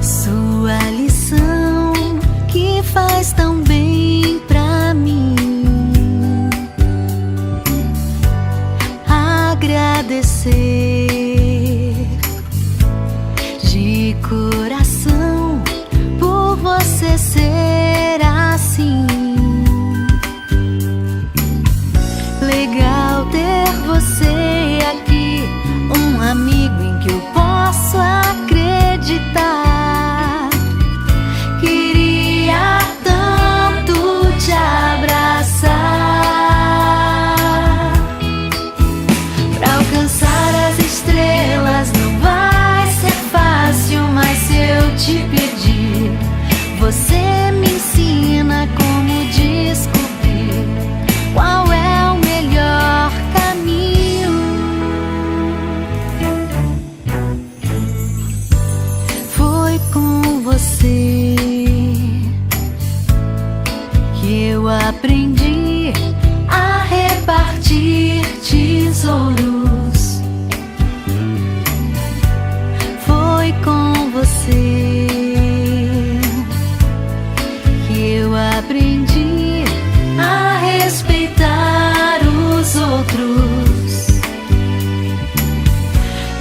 Sua lição que faz tão bem pra mim. Agradecer de coração por você ser assim. Legal ter você aqui, um amigo em que eu posso acreditar. Queria tanto te abraçar. Pra alcançar as estrelas não vai ser fácil, mas se eu te pedir, você me ensina como descobrir qual é o melhor caminho. Foi com você que eu aprendi a repartir tesouros. Foi com você que eu aprendi a respeitar os outros.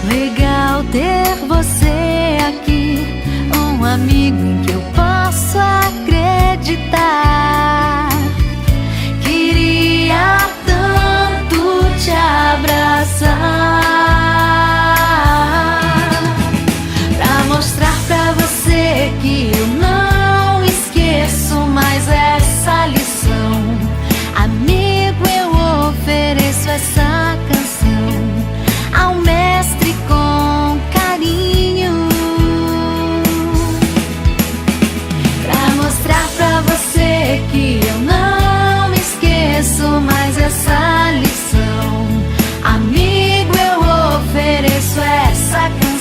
Legal ter você aqui, um amigo em que eu posso acreditar. Queria tanto te abraçar, pra mostrar pra você que eu não esqueço mais essa lição. Amigo, eu ofereço essa canção ao mestre com carinho, pra mostrar pra você que eu não esqueço mais essa lição. Amigo, eu ofereço essa canção